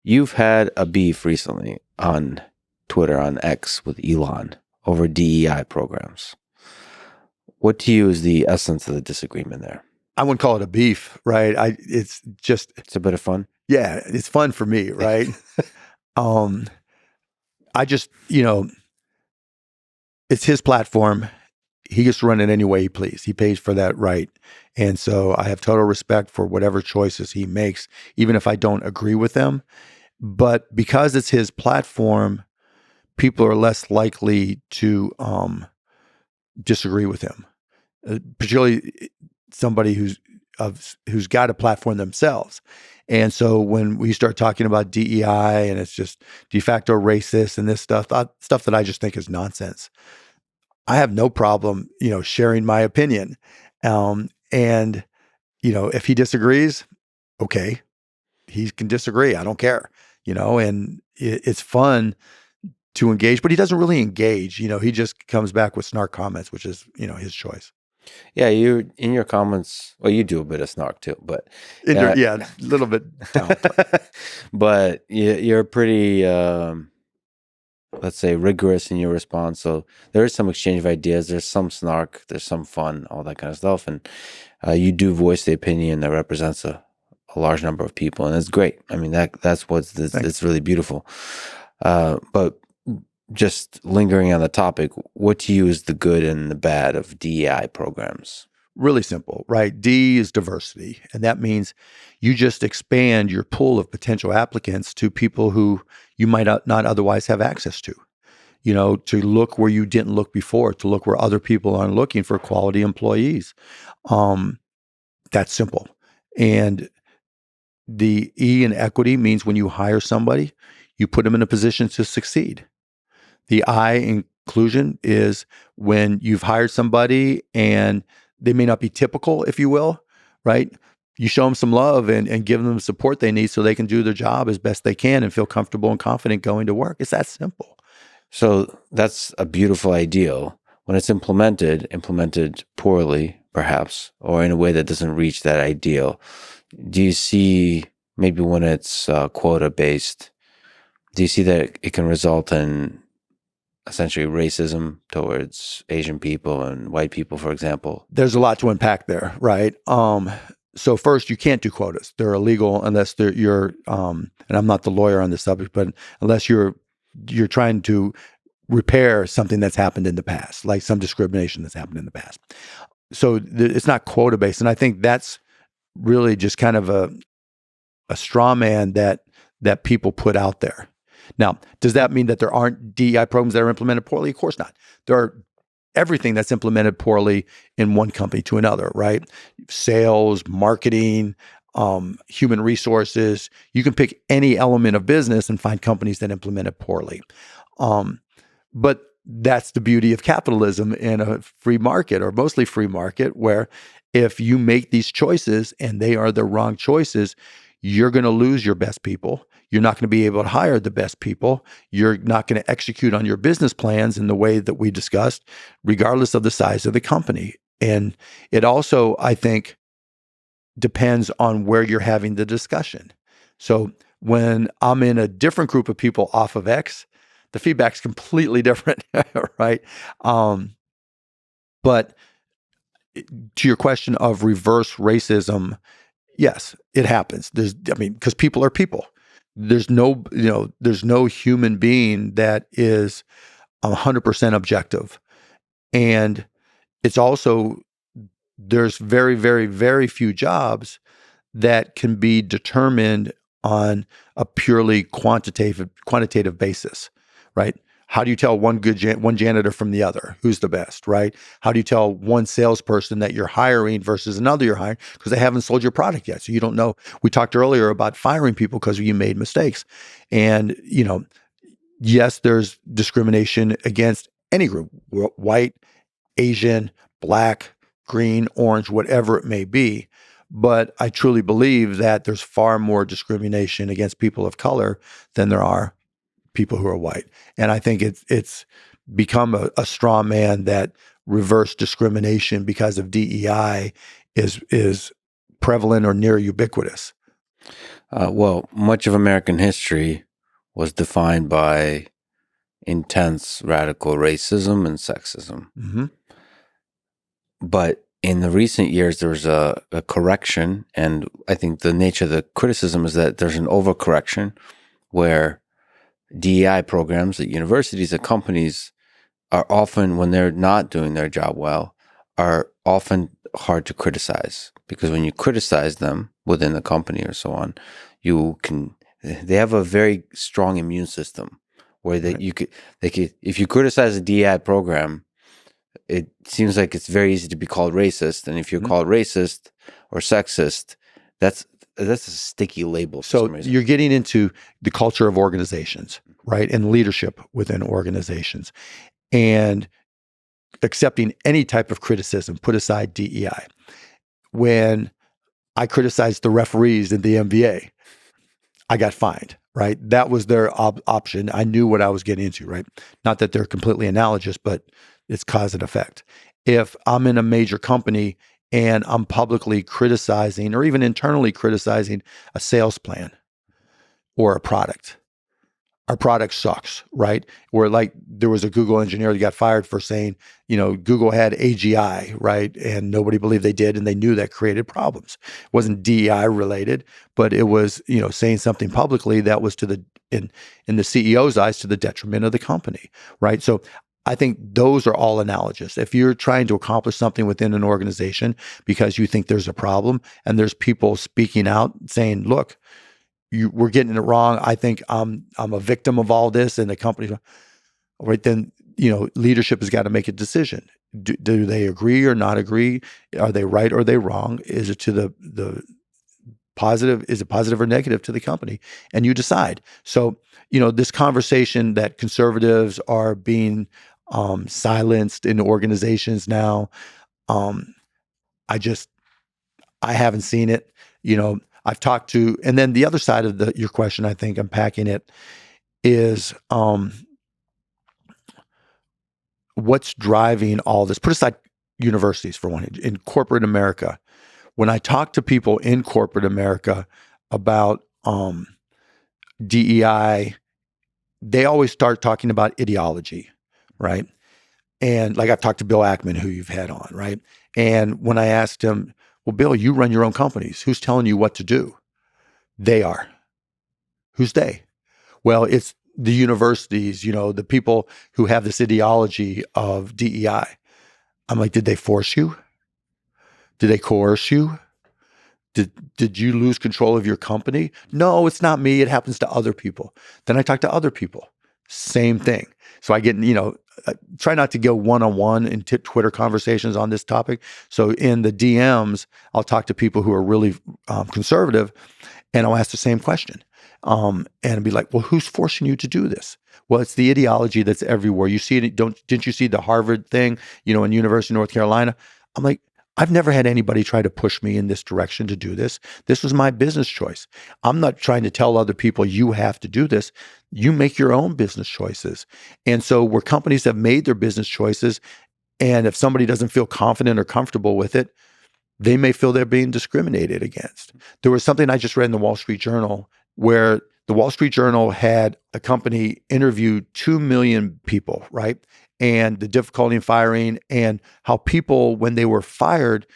You've had a beef recently on Twitter, on X, with Elon over DEI programs. What to you is the essence of the disagreement there? I wouldn't call it a beef, right? It's a bit of fun. Yeah, it's fun for me, right? I just, it's his platform. He gets to run it any way he pleases. He pays for that right. And so I have total respect for whatever choices he makes, even if I don't agree with them. But because it's his platform, people are less likely to disagree with him, particularly somebody who's got a platform themselves. And so when we start talking about DEI and it's just de facto racist and this stuff that I just think is nonsense, I have no problem, sharing my opinion. And if he disagrees, okay, he can disagree. I don't care, and it's fun to engage, but he doesn't really engage. He just comes back with snark comments, which is, his choice. Yeah, you in your comments, well, you do a bit of snark too, but a little bit. But you're pretty, let's say, rigorous in your response. So there is some exchange of ideas. There's some snark. There's some fun, all that kind of stuff. And you do voice the opinion that represents a large number of people, and it's great. I mean, that's it's really beautiful. But just lingering on the topic, what to you is the good and the bad of DEI programs? Really simple, right? D is diversity. And that means you just expand your pool of potential applicants to people who you might not otherwise have access to. To look where you didn't look before, to look where other people aren't looking for quality employees. That's simple. And the E in equity means when you hire somebody, you put them in a position to succeed. The I, inclusion, is when you've hired somebody and they may not be typical, if you will, right? You show them some love and give them the support they need so they can do their job as best they can and feel comfortable and confident going to work. It's that simple. So that's a beautiful ideal. When it's implemented poorly, perhaps, or in a way that doesn't reach that ideal, do you see maybe when it's quota-based, do you see that it can result in essentially racism towards Asian people and white people, for example? There's a lot to unpack there, right? So first, you can't do quotas. They're illegal unless you're, and I'm not the lawyer on this subject, but unless you're trying to repair something that's happened in the past, like some discrimination that's happened in the past. So it's not quota-based. And I think that's really just kind of a straw man that people put out there. Now, does that mean that there aren't DEI programs that are implemented poorly? Of course not. There are everything that's implemented poorly in one company to another, right? Sales, marketing, human resources. You can pick any element of business and find companies that implement it poorly. But that's the beauty of capitalism in a free market, or mostly free market, where if you make these choices and they are the wrong choices, you're going to lose your best people. You're not going to be able to hire the best people. You're not going to execute on your business plans in the way that we discussed, regardless of the size of the company. And it also, I think, depends on where you're having the discussion. So when I'm in a different group of people off of X, the feedback's completely different, right? But to your question of reverse racism, yes, it happens. Because people are people. There's no human being that is 100% objective. And it's also, there's very, very, very few jobs that can be determined on a purely quantitative basis, right? How do you tell one janitor from the other? Who's the best, right? How do you tell one salesperson that you're hiring versus another you're hiring? Because they haven't sold your product yet. So you don't know. We talked earlier about firing people because you made mistakes. And, yes, there's discrimination against any group, white, Asian, black, green, orange, whatever it may be. But I truly believe that there's far more discrimination against people of color than there are people who are white. And I think it's become a straw man that reverse discrimination because of DEI is prevalent or near ubiquitous. Well, much of American history was defined by intense radical racism and sexism. Mm-hmm. But in the recent years, there was a correction. And I think the nature of the criticism is that there's an overcorrection where DEI programs at universities and companies are often, when they're not doing their job well, are often hard to criticize, because when you criticize them within the company or so on, they have a very strong immune system where Right. they could, if you criticize a DEI program, it seems like it's very easy to be called racist. And if you're Mhm. called racist or sexist, that's a sticky label for So some reason. you're getting into the culture of organizations, right? And leadership within organizations and accepting any type of criticism, put aside DEI. When I criticized the referees in the NBA, I got fined, right? That was their option. I knew what I was getting into, right? Not that they're completely analogous, but it's cause and effect. If I'm in a major company and I'm publicly criticizing or even internally criticizing a sales plan or a product, our product sucks, right? Or like there was a Google engineer that got fired for saying, Google had AGI, right? And nobody believed they did, and they knew that created problems. It wasn't DEI related, but it was, saying something publicly that was in the CEO's eyes to the detriment of the company, right? So I think those are all analogous. If you're trying to accomplish something within an organization because you think there's a problem and there's people speaking out saying, look, we're getting it wrong. I think I'm a victim of all this, and the company, right? Then leadership has got to make a decision. Do they agree or not agree? Are they right or are they wrong? Is it to the positive? Is it positive or negative to the company? And you decide. So this conversation that conservatives are being silenced in organizations now. I just I haven't seen it. I've talked to, and then the other side of your question, I think unpacking it is what's driving all this. Put aside universities for one. In corporate America, when I talk to people in corporate America about DEI, they always start talking about ideology, right? And like I've talked to Bill Ackman, who you've had on, right? And when I asked him, well, Bill, you run your own companies. Who's telling you what to do? They are. Who's they? Well, it's the universities, the people who have this ideology of DEI. I'm like, did they force you? Did they coerce you? Did you lose control of your company? No, it's not me. It happens to other people. Then I talk to other people. Same thing. So I get, try not to go one-on-one in Twitter conversations on this topic. So in the DMs, I'll talk to people who are really conservative, and I'll ask the same question. And be like, well, who's forcing you to do this? Well, it's the ideology that's everywhere. You see it. Didn't you see the Harvard thing, in University of North Carolina? I'm like, I've never had anybody try to push me in this direction to do this. This was my business choice. I'm not trying to tell other people you have to do this. You make your own business choices. And so where companies have made their business choices, and if somebody doesn't feel confident or comfortable with it, they may feel they're being discriminated against. There was something I just read in the Wall Street Journal where the Wall Street Journal had a company interview 2 million people, right? And the difficulty in firing and how people, when they were fired,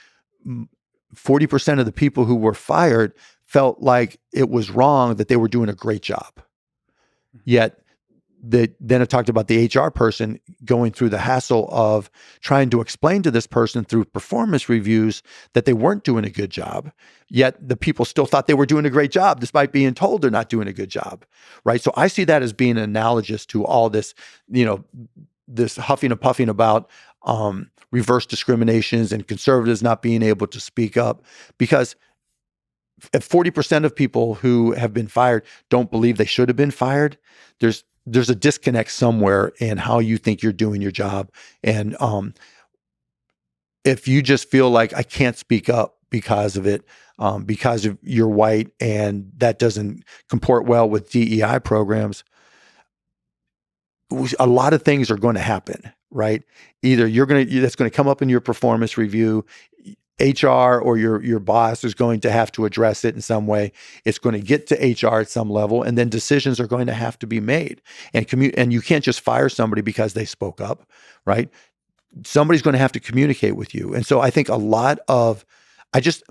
40% of the people who were fired felt like it was wrong that they were doing a great job. Yet then it talked about the HR person going through the hassle of trying to explain to this person through performance reviews that they weren't doing a good job. Yet the people still thought they were doing a great job despite being told they're not doing a good job, right? So I see that as being analogous to all this, this huffing and puffing about reverse discriminations and conservatives not being able to speak up, because if 40% of people who have been fired don't believe they should have been fired, there's a disconnect somewhere in how you think you're doing your job. And if you just feel like I can't speak up because of it, because of you're white and that doesn't comport well with DEI programs, a lot of things are going to happen, right? Either that's going to come up in your performance review, HR or your boss is going to have to address it in some way. It's going to get to HR at some level, and then decisions are going to have to be made. And you can't just fire somebody because they spoke up, right? Somebody's going to have to communicate with you. And so I think a lot of I just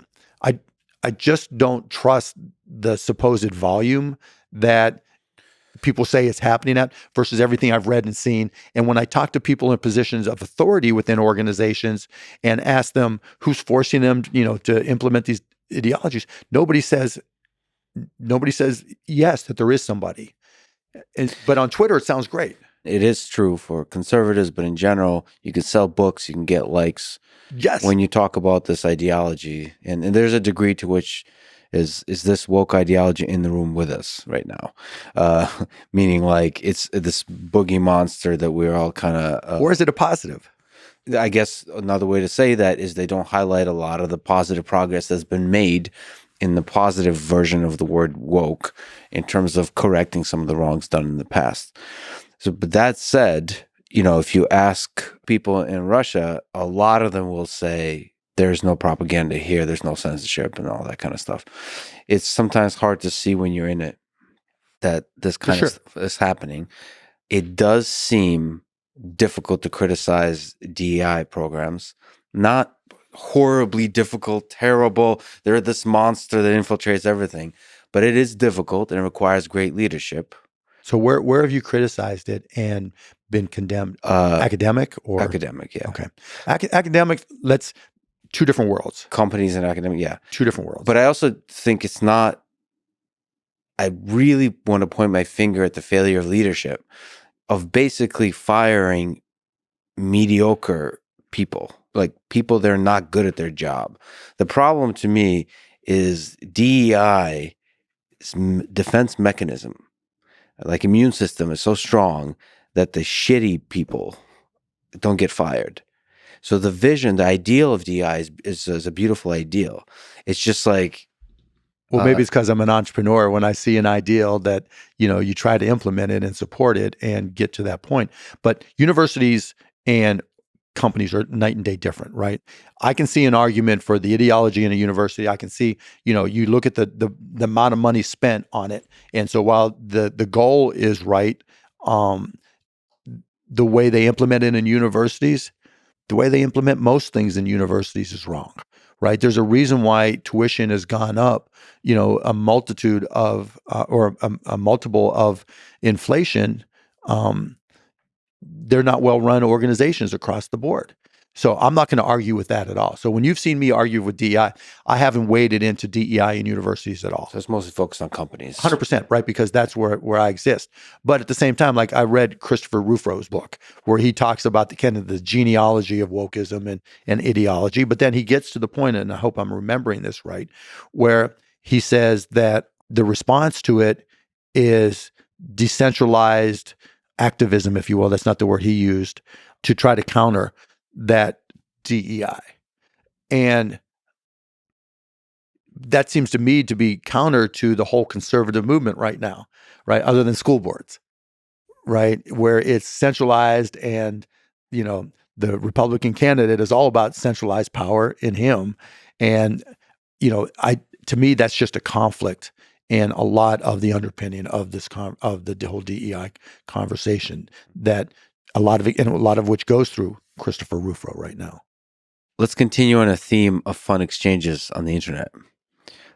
I I just don't trust the supposed volume that people say is happening at versus everything I've read and seen. And when I talk to people in positions of authority within organizations and ask them who's forcing them, to implement these ideologies, nobody says yes, that there is somebody. But on Twitter, it sounds great. It is true for conservatives, but in general, you can sell books, you can get likes. Yes. When you talk about this ideology, and there's a degree to which is this woke ideology in the room with us right now? Meaning like it's this boogie monster that we're all kind of... or is it a positive? I guess another way to say that is they don't highlight a lot of the positive progress that's been made in the positive version of the word woke in terms of correcting some of the wrongs done in the past. So, but that said, if you ask people in Russia, a lot of them will say there's no propaganda here, there's no censorship and all that kind of stuff. It's sometimes hard to see when you're in it that this kind of stuff is happening. It does seem difficult to criticize DEI programs, not horribly difficult, terrible. They're this monster that infiltrates everything, but it is difficult and it requires great leadership. So where have you criticized it and been condemned? Academic or academic? Yeah. Okay. Academic. Let's two different worlds. Companies and academic. Yeah. Two different worlds. But I also think it's not. I really want to point my finger at the failure of leadership, of basically firing mediocre people, like people that are not good at their job. The problem to me is DEI defense mechanism. Like immune system is so strong that the shitty people don't get fired. So the vision, the ideal of DEI is a beautiful ideal. It's just like... Well, maybe it's because I'm an entrepreneur. When I see an ideal that, you try to implement it and support it and get to that point. But universities and companies are night and day different, right? I can see an argument for the ideology in a university. I can see, you look at the amount of money spent on it. And so while the goal is right, the way they implement it in universities, the way they implement most things in universities is wrong, right? There's a reason why tuition has gone up, a multitude of, or a multiple of inflation. They're not well-run organizations across the board. So I'm not going to argue with that at all. So when you've seen me argue with DEI, I haven't waded into DEI in universities at all. So it's mostly focused on companies. 100%, right? Because that's where I exist. But at the same time, like I read Christopher Ruffro's book where he talks about the kind of the genealogy of wokeism and ideology. But then he gets to the point, and I hope I'm remembering this right, where he says that the response to it is decentralized activism, if you will. That's not the word he used, to try to counter that DEI. And that seems to me to be counter to the whole conservative movement right now, right? Other than school boards, right? Where it's centralized and, the Republican candidate is all about centralized power in him. And, to me, that's just a conflict and a lot of the underpinning of this of the whole DEI conversation that a lot of which goes through Christopher Ruffro right now. Let's continue on a theme of fun exchanges on the internet.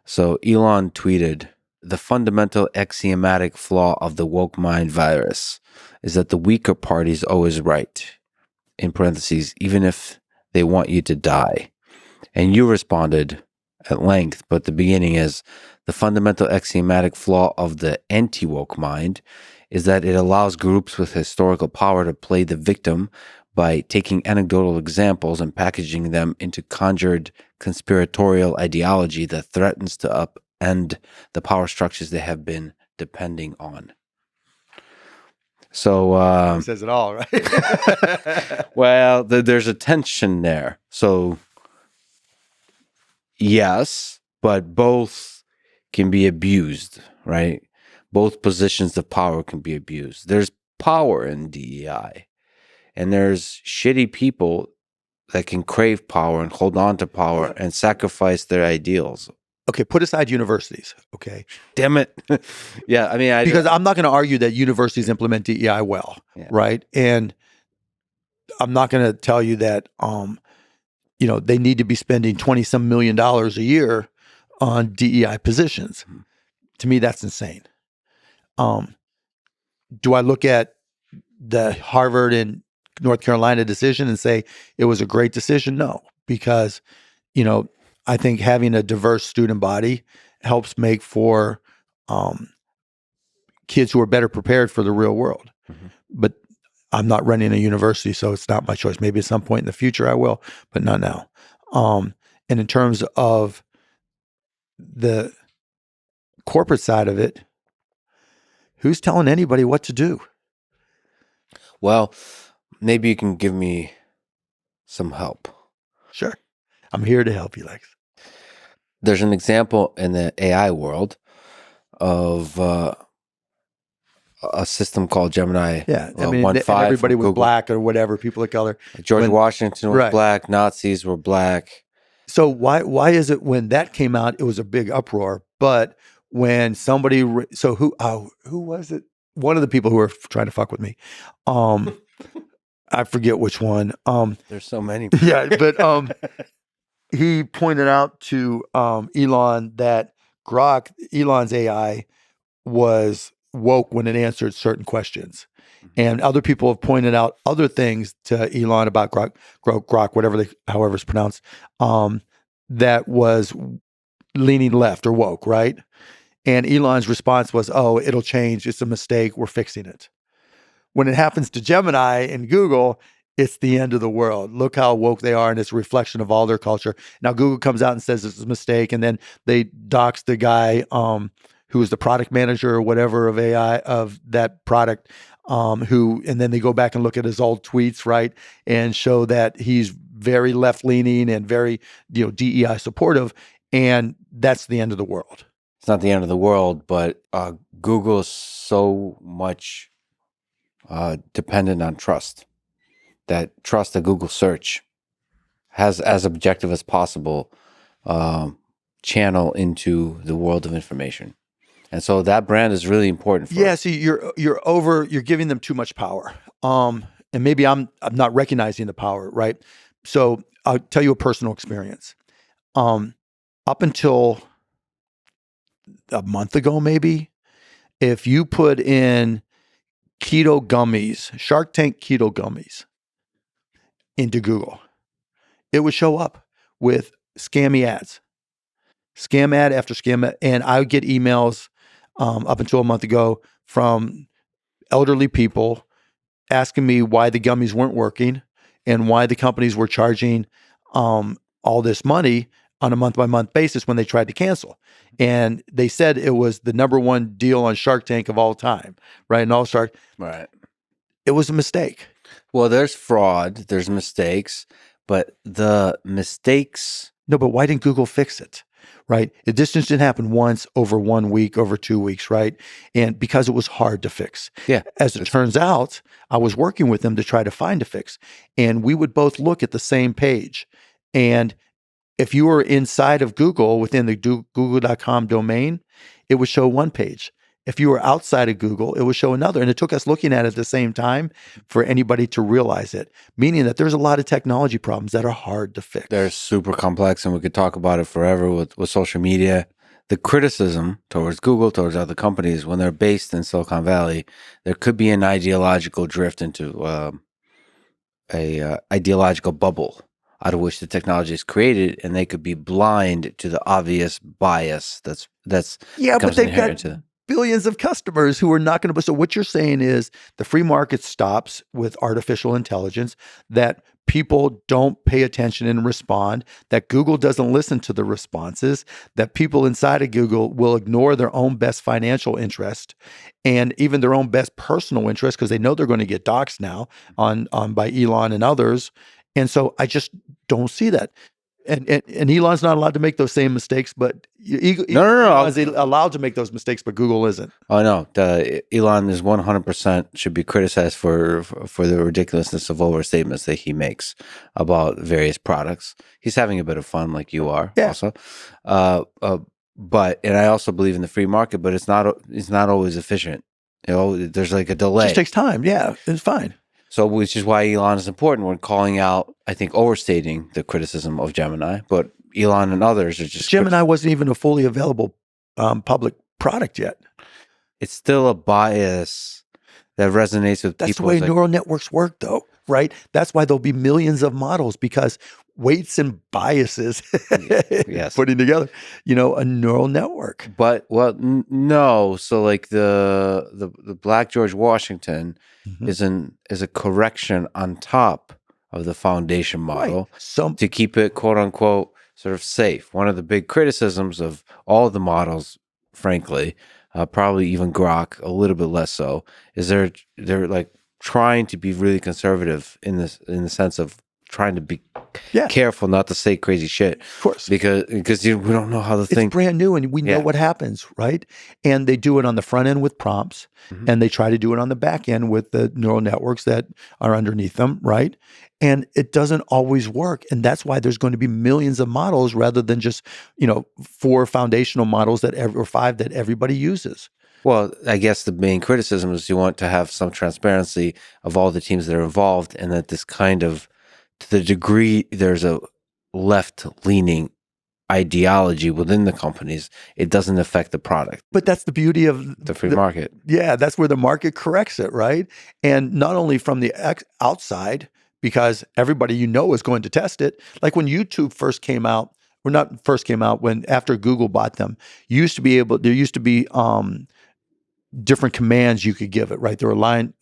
So Elon tweeted, "The fundamental axiomatic flaw of the woke mind virus is that the weaker party is always right, in parentheses, even if they want you to die." And you responded at length, but the beginning is, "The fundamental axiomatic flaw of the anti-woke mind is that it allows groups with historical power to play the victim by taking anecdotal examples and packaging them into conjured conspiratorial ideology that threatens to upend the power structures they have been depending on." So He says it all, right? well, there's a tension there. So yes, but both can be abused, right? Both positions of power can be abused. There's power in DEI, and there's shitty people that can crave power and hold on to power and sacrifice their ideals. Okay, put aside universities, okay? Damn it. Yeah, I mean, Because I'm not going to argue that universities implement DEI well, Yeah. right? And I'm not going to tell you that they need to be spending $20-some million a year on DEI positions. Mhm. To me, that's insane. Do I look at the Harvard and North Carolina decision and say it was a great decision? No, because I think having a diverse student body helps make for kids who are better prepared for the real world. Mhm. But I'm not running a university, so it's not my choice. Maybe at some point in the future I will, but not now. And in terms of the corporate side of it, who's telling anybody what to do? Well, maybe you can give me some help. Sure. I'm here to help you, Lex. There's an example in the AI world of a system called Gemini. Yeah. I mean, 1.5 and everybody from was Google. black or whatever, people of color. George Washington was right. black. Nazis were black. So why is it when that came out, it was a big uproar? But when somebody, who was it? One of the people who were trying to fuck with me. I forget which one. There's so many. Yeah, but he pointed out to Elon that Elon's AI was woke when it answered certain questions. And other people have pointed out other things to Elon about Grok, however it's pronounced, that was leaning left or woke, right? And Elon's response was, "Oh, it'll change. It's a mistake. We're fixing it." When it happens to Gemini and Google, it's the end of the world. Look how woke they are, and it's a reflection of all their culture. Now, Google comes out and says it's a mistake, and then they dox the guy who is the product manager or whatever of AI of that product, and then they go back and look at his old tweets, right, and show that he's very left-leaning and very, DEI supportive, and that's the end of the world. It's not the end of the world, but Google is so much dependent on trust. That trust that Google search has as objective as possible channel into the world of information. And so that brand is really important for us. See, you're giving them too much power. And maybe I'm not recognizing the power, right? So I'll tell you a personal experience. Up until a month ago, maybe, if you put in keto gummies, Shark Tank keto gummies into Google, it would show up with scammy ads, scam ad after scam ad. And I would get emails up until a month ago from elderly people asking me why the gummies weren't working and why the companies were charging all this money on a month-by-month basis when they tried to cancel. And they said it was the number one deal on Shark Tank of all time, right? And all Shark. Right. It was a mistake. Well, there's fraud, there's mistakes, but the mistakes... No, but why didn't Google fix it? Right? This just didn't happen once, over 1 week, over 2 weeks, right? And because it was hard to fix. Yeah. As it turns out, I was working with them to try to find a fix. And we would both look at the same page. And if you were inside of Google within the google.com domain, it would show one page. If you were outside of Google, it would show another. And it took us looking at it at the same time for anybody to realize it, meaning that there's a lot of technology problems that are hard to fix. They're super complex, and we could talk about it forever with social media. The criticism towards Google, towards other companies, when they're based in Silicon Valley, there could be an ideological drift into a ideological bubble out of which the technology is created, and they could be blind to the obvious bias that's but they've got billions of customers who are not going to. So what you're saying is the free market stops with artificial intelligence, that people don't pay attention and respond, that Google doesn't listen to the responses, that people inside of Google will ignore their own best financial interest and even their own best personal interest because they know they're going to get doxxed now on by Elon and others. And so I just don't see that. And Elon's not allowed to make those same mistakes, but No. Elon's allowed to make those mistakes, but Google isn't. Oh no, Elon is 100% should be criticized for the ridiculousness of overstatements that he makes about various products. He's having a bit of fun, like you are, Yeah. also. But I also believe in the free market, but it's not always efficient. There's like a It delay. just takes time. Yeah, it's fine. So, which is why Elon is important when calling out, I think, overstating the criticism of Gemini. But Elon and others are just Gemini wasn't even a fully available public product yet. It's still a bias that resonates with That's people. the way neural networks work, though, right? That's why there'll be millions of models, because weights and biases Yes. putting together, a neural network. But no. So like the Black George Washington Mhm. is a correction on top of the foundation model Right. to keep it quote unquote sort of safe. One of the big criticisms of all the models, frankly, probably even Grok a little bit less so, is they're like trying to be really conservative in the sense of trying to be careful not to say crazy shit. Of course. Because we don't know how the thing. It's brand new and we know what happens, right? And they do it on the front end with prompts, and they try to do it on the back end with the neural networks that are underneath them, right? And it doesn't always work. And that's why there's going to be millions of models rather than just, 4 foundational models or 5 that everybody uses. Well, I guess the main criticism is you want to have some transparency of all the teams that are involved, and that this kind of, to the degree there's a left-leaning ideology within the companies, it doesn't affect the product. But that's the beauty of the free market. Yeah, that's where the market corrects it, right? And not only from the outside, because everybody is going to test it. Like when YouTube first came out, or not first came out, when after Google bought them, there used to be different commands you could give it, right? There were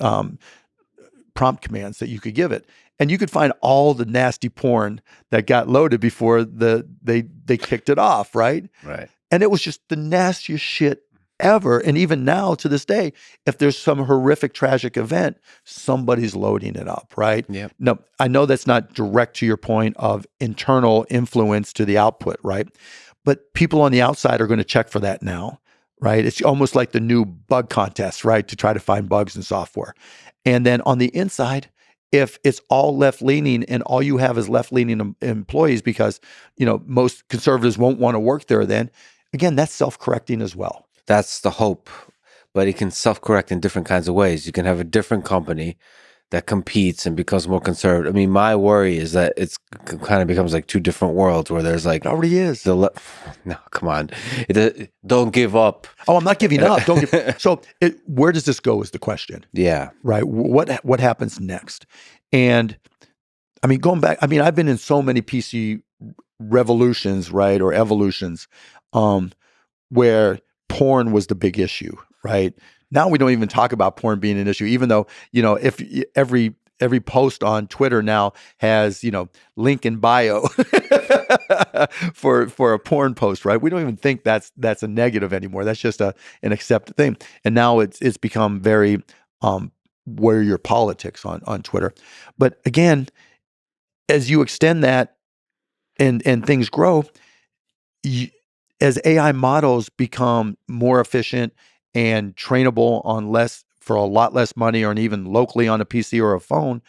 prompt commands that you could give it. And you could find all the nasty porn that got loaded before they kicked it off, right? Right. And it was just the nastiest shit ever. And even now, to this day, if there's some horrific, tragic event, somebody's loading it up, right? Yep. No, I know that's not direct to your point of internal influence to the output, right? But people on the outside are going to check for that now, right? It's almost like the new bug contest, right? To try to find bugs in software. And then on the inside, if it's all left-leaning and all you have is left-leaning employees because, most conservatives won't want to work there, then again, that's self-correcting as well. That's the hope, but it can self-correct in different kinds of ways. You can have a different company that competes and becomes more conservative. I mean, my worry is that it's kind of becomes like 2 different worlds where there's like... It already is. No, come on. Don't give up. Oh, I'm not giving up. So where does this go is the question. Yeah. Right. What happens next? And I mean, going back, I've been in so many PC revolutions, right, or evolutions, where porn was the big issue, right? Now we don't even talk about porn being an issue, even though, if every post on Twitter now has, link in bio for a porn post, right? We don't even think that's a negative anymore. That's just an accepted thing. And now it's become very where your politics on Twitter. But again, as you extend that and things grow, as AI models become more efficient and trainable for a lot less money, or even locally on a PC or a phone,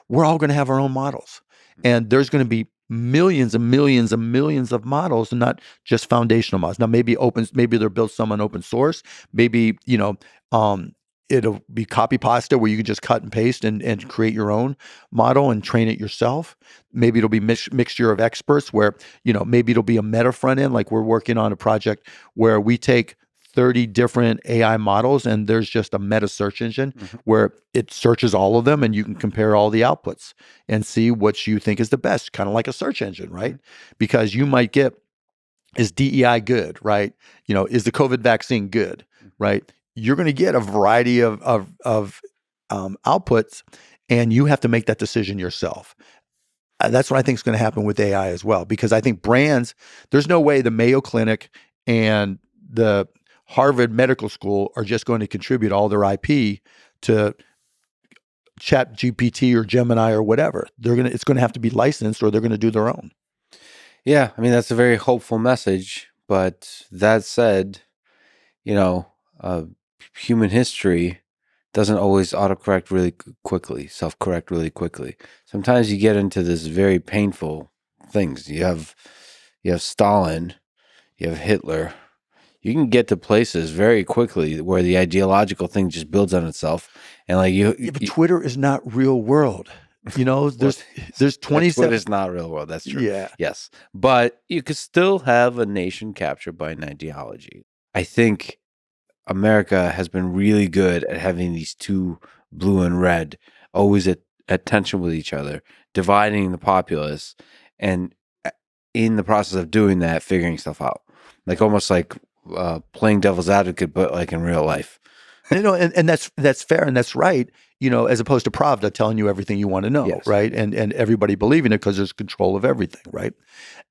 we're all going to have our own models. And there's going to be millions and millions and millions of models, and not just foundational models. Now, maybe they're built some on open source. Maybe, it'll be copy pasta where you can just cut and paste and create your own model and train it yourself. Maybe it'll be mixture of experts where, maybe it'll be a meta front end. Like we're working on a project where we take 30 different AI models and there's just a meta search engine where it searches all of them and you can compare all the outputs and see what you think is the best, kind of like a search engine, right? Because you might get, is DEI good, right? Is the COVID vaccine good, right? You're going to get a variety of outputs, and you have to make that decision yourself. That's what I think is going to happen with AI as well, because I think brands, there's no way the Mayo Clinic and the Harvard Medical School are just going to contribute all their IP to Chat GPT or Gemini or whatever. It's going to have to be licensed, or they're going to do their own. Yeah, I mean that's a very hopeful message. But that said, you know, uh, human history doesn't always autocorrect really quickly, self-correct really quickly. Sometimes you get into this very painful things. You have Stalin, you have Hitler. You can get to places very quickly where the ideological thing just builds on itself, and like Yeah, but Twitter is not real world. You know, well, there's yeah, 27. Twitter's not real world. That's true. Yeah. Yes, but you could still have a nation captured by an ideology. I think America has been really good at having these two, blue and red, always at tension with each other, dividing the populace, and in the process of doing that, figuring stuff out, like almost like playing devil's advocate, but like in real life. You know, and that's fair and that's right. You know, as opposed to Pravda telling you everything you want to know, Yes, right? And everybody believing it because there's control of everything, right?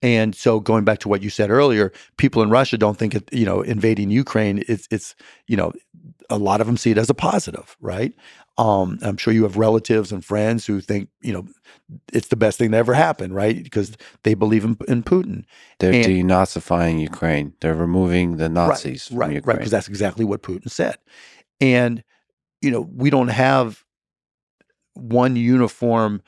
And so going back to what you said earlier, people in Russia don't think it, you know, invading Ukraine, it's you know, a lot of them see it as a positive, right? I'm sure you have relatives and friends who think, you know, it's the best thing that ever happened, right? Because they believe in Putin. they're And denazifying Ukraine. They're removing the right, Nazis from right, because Ukraine. that's exactly what Putin said. And you know, we don't have one uniform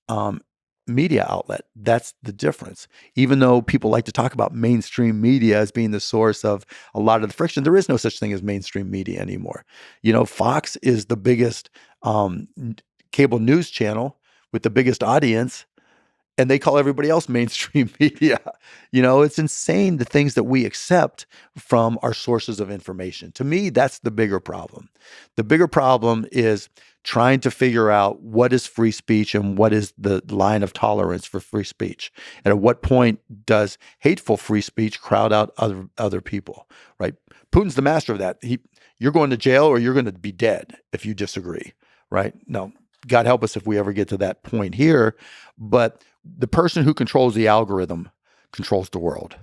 um, media outlet. That's the difference. Even though people like to talk about mainstream media as being the source of a lot of the friction, there is no such thing as mainstream media anymore. You know, Fox is the biggest cable news channel with the biggest audience, and they call everybody else mainstream media. You know, it's insane the things that we accept from our sources of information. To me, that's the bigger problem. The bigger problem is trying to figure out what is free speech and what is the line of tolerance for free speech. And at what point does hateful free speech crowd out other people, right? Putin's the master of that. You're going to jail or you're going to be dead if you disagree, right? No, God help us if we ever get to that point here. But the person who controls the algorithm controls the world,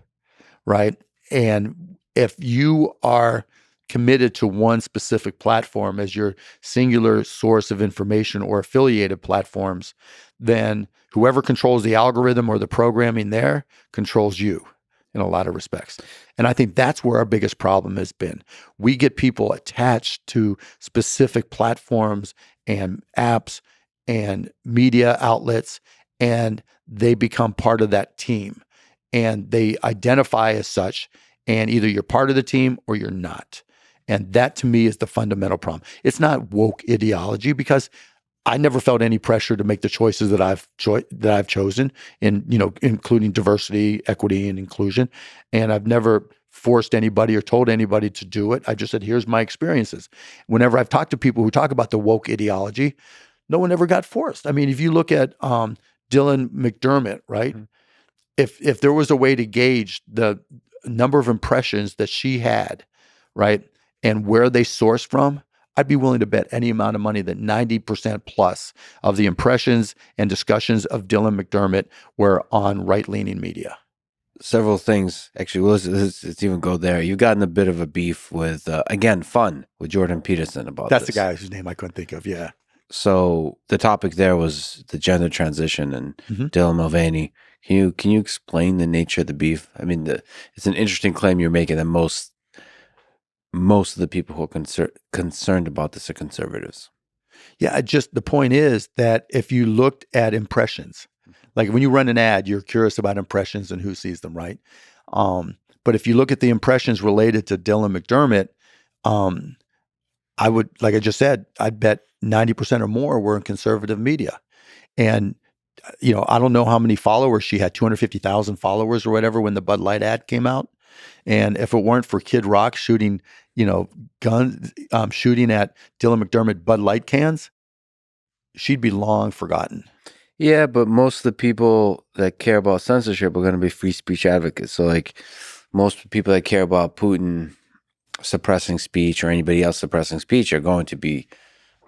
right? And if you are committed to one specific platform as your singular source of information or affiliated platforms, then whoever controls the algorithm or the programming there controls you in a lot of respects. And I think that's where our biggest problem has been. We get people attached to specific platforms and apps and media outlets, and they become part of that team and they identify as such. And either you're part of the team or you're not. And that to me is the fundamental problem. It's not woke ideology because I never felt any pressure to make the choices that I've chosen, in including diversity, equity, and inclusion. And I've never forced anybody or told anybody to do it. I just said, here's my experiences. Whenever I've talked to people who talk about the woke ideology, no one ever got forced. I mean, if you look at Dylan McDermott, right? Mm-hmm. If there was a way to gauge the number of impressions that she had, right, and where they sourced from, I'd be willing to bet any amount of money that 90% plus of the impressions and discussions of Dylan McDermott were on right-leaning media. Several things actually. Let's even go there. You've gotten a bit of a beef with again fun with Jordan Peterson about That's this. the guy whose name I couldn't think of. Yeah. So the topic there was the gender transition and Dylan Mulvaney. Can you explain the nature of the beef? I mean, it's an interesting claim you're making that most of the people who are concerned about this are conservatives. Yeah, just the point is that if you looked at impressions, like when you run an ad, you're curious about impressions and who sees them, right? But if you look at the impressions related to Dylan McDermott, I would, like I just said, I'd bet 90% or more were in conservative media. And, I don't know how many followers she had, 250,000 followers or whatever when the Bud Light ad came out. And if it weren't for Kid Rock shooting, guns, shooting at Dylan McDermott Bud Light cans, she'd be long forgotten. Yeah, but most of the people that care about censorship are going to be free speech advocates. So, like, most people that care about Putin suppressing speech or anybody else suppressing speech are going to be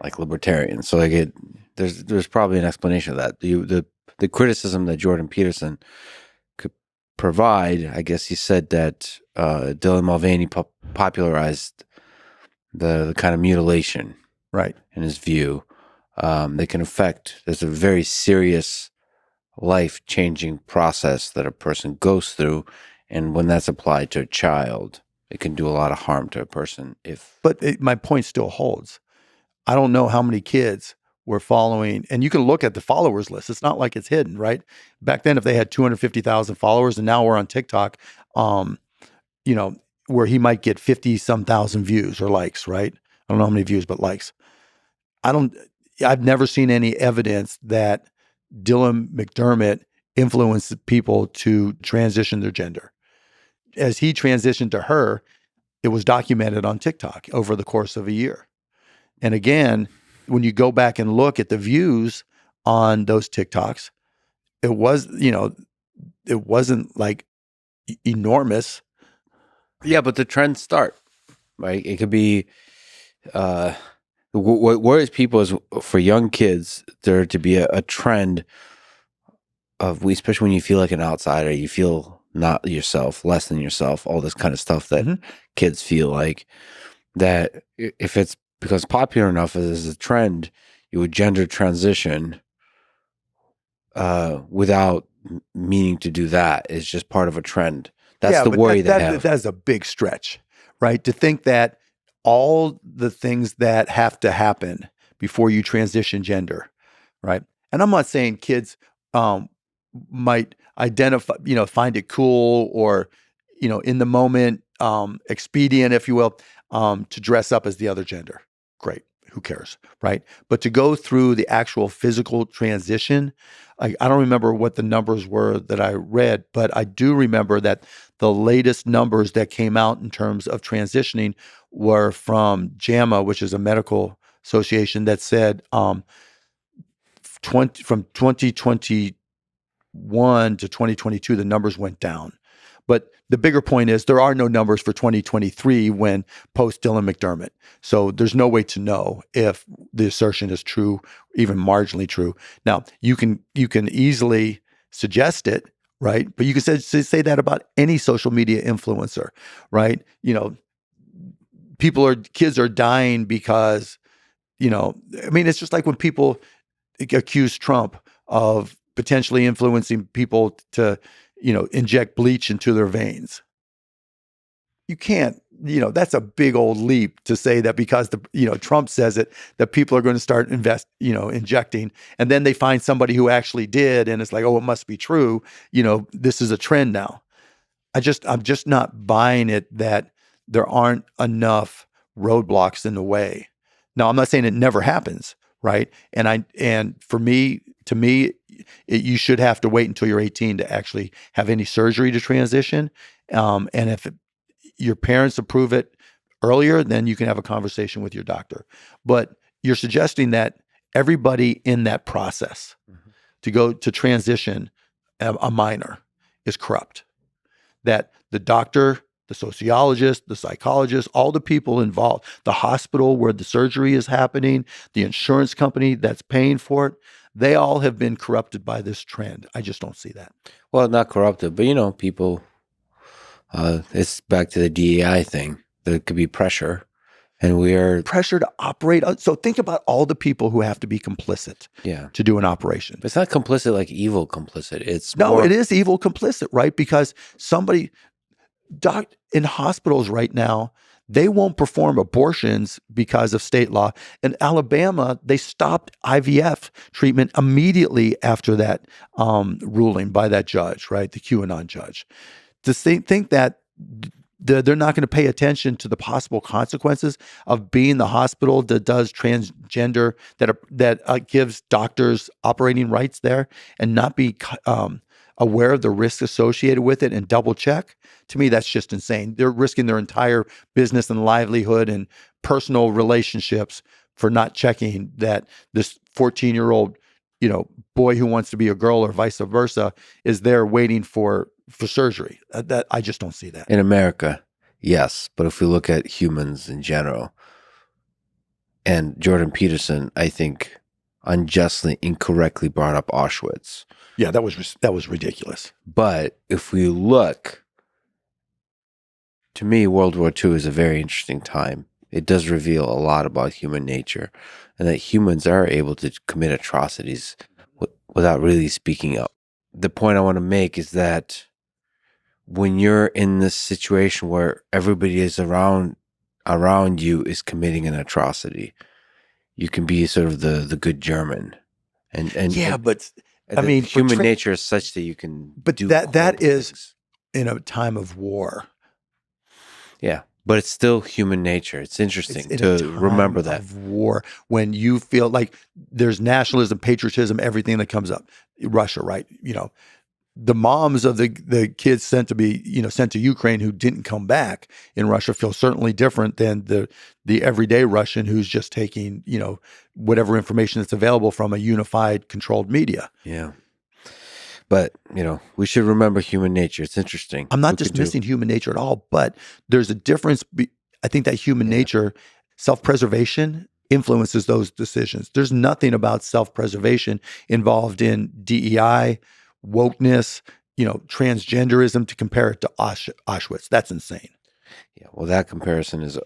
like libertarians. So, like, there's probably an explanation of that. The criticism that Jordan Peterson could provide, I guess he said that Dylan Mulvaney popularized the kind of mutilation, right, in his view. They can affect. There's a very serious life-changing process that a person goes through, and when that's applied to a child, it can do a lot of harm to a person. My point still holds. I don't know how many kids were following, and you can look at the followers list. It's not like it's hidden, right? Back then, if they had 250,000 followers, and now we're on TikTok, um, you know, where he might get 50 some thousand views or likes, right? I don't know how many views, but likes. I don't, I've never seen any evidence that Dylan McDermott influenced people to transition their gender. As he transitioned to her, it was documented on TikTok over the course of a year. And again, when you go back and look at the views on those TikToks, it was, it wasn't like enormous. Yeah, but the trends start, right? It could be, what worries people is for young kids, there to be a trend of, especially when you feel like an outsider, you feel not yourself, less than yourself, all this kind of stuff that kids feel like, that if it's becomes popular enough as a trend, you would gender transition without meaning to do that. It's just part of a trend. That's the worry they have. That's a big stretch, right? To think that all the things that have to happen before you transition gender, right? And I'm not saying kids might identify, find it cool or, in the moment, expedient, if you will, to dress up as the other gender. Great. Who cares, right? But to go through the actual physical transition, I don't remember what the numbers were that I read, but I do remember that the latest numbers that came out in terms of transitioning were from JAMA, which is a medical association, that said from 2021 to 2022, the numbers went down. But the bigger point is there are no numbers for 2023 when post Dylan McDermott. So there's no way to know if the assertion is true, even marginally true. Now, you can easily suggest it, right? But you can say that about any social media influencer, right? Kids are dying because, it's just like when people accuse Trump of potentially influencing people to, inject bleach into their veins. You can't, that's a big old leap to say that because Trump says it, that people are going to start injecting, and then they find somebody who actually did, and it's like, oh, it must be true. This is a trend now. I'm just not buying it that there aren't enough roadblocks in the way. Now, I'm not saying it never happens, right? And to me, you should have to wait until you're 18 to actually have any surgery to transition. And if your parents approve it earlier, then you can have a conversation with your doctor. But you're suggesting that everybody in that process to go to transition a minor is corrupt. That the doctor, the sociologist, the psychologist, all the people involved, the hospital where the surgery is happening, the insurance company that's paying for it, they all have been corrupted by this trend. I just don't see that. Well, not corrupted, but people, it's back to the DEI thing. There could be pressure, and we're pressure to operate. So think about all the people who have to be complicit to do an operation. But it's not complicit like evil complicit. It is evil complicit, right? Because in hospitals right now, they won't perform abortions because of state law. In Alabama, they stopped IVF treatment immediately after that ruling by that judge, right? The QAnon judge. To think that they're not going to pay attention to the possible consequences of being the hospital that does transgender, that gives doctors operating rights there, and not be aware of the risks associated with it and double check. To me, that's just insane. They're risking their entire business and livelihood and personal relationships for not checking that this 14-year-old, boy who wants to be a girl or vice versa is there waiting for surgery. That I just don't see that. In America, yes. But if we look at humans in general, and Jordan Peterson, I think, unjustly, incorrectly brought up Auschwitz. Yeah, that was ridiculous. But if we look, to me, World War II is a very interesting time. It does reveal a lot about human nature, and that humans are able to commit atrocities without really speaking up. the point I want to make is that when you're in this situation where everybody is around you is committing an atrocity, you can be sort of the good German, Yeah, but and I the mean, human nature is such that you can but do that horrible is things. in a time of war. Yeah, but it's still human nature. It's It's interesting in a to time remember that. of war when you feel like there's nationalism, patriotism, everything that comes up. Russia, right? The moms of the kids sent to Ukraine who didn't come back in Russia feel certainly different than the everyday Russian who's just taking whatever information that's available from a unified, controlled media. Yeah. But, we should remember human nature. It's interesting. I'm not We could dismissing human nature at all, but there's a difference. I think that human nature, self-preservation, influences those decisions. There's nothing about self-preservation involved in DEI, wokeness, transgenderism to compare it to Auschwitz. That's insane. Yeah, well, that comparison is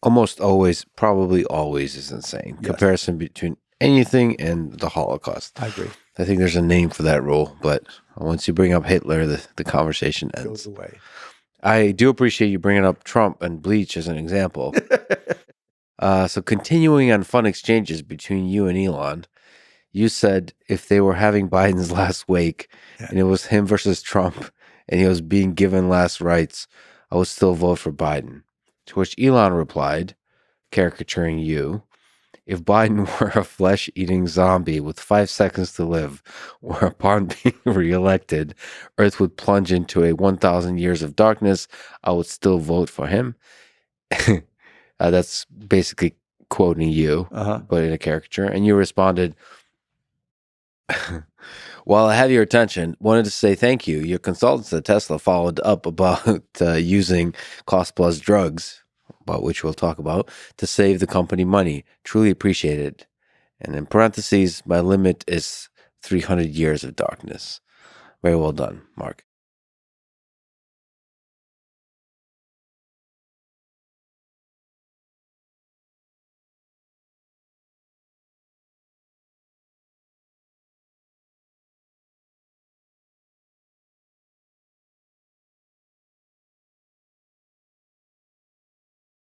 almost always, probably always is insane. Yes. Comparison between anything and the Holocaust. I agree. I think there's a name for that rule, but once you bring up Hitler, the conversation ends. Goes away. I do appreciate you bringing up Trump and Bleach as an example. So continuing on fun exchanges between you and Elon, you said if they were having Biden's last wake and it was him versus Trump and he was being given last rites, I would still vote for Biden. To which Elon replied, caricaturing you, if Biden were a flesh-eating zombie with 5 seconds to live, or upon being reelected, Earth would plunge into a 1,000 years of darkness, I would still vote for him. That's basically quoting you, but in a caricature. And you responded, while I have your attention, wanted to say thank you. Your consultants at Tesla followed up about using cost-plus drugs, about which we'll talk about, to save the company money. Truly appreciate it. And in parentheses, my limit is 300 years of darkness. Very well done, Mark.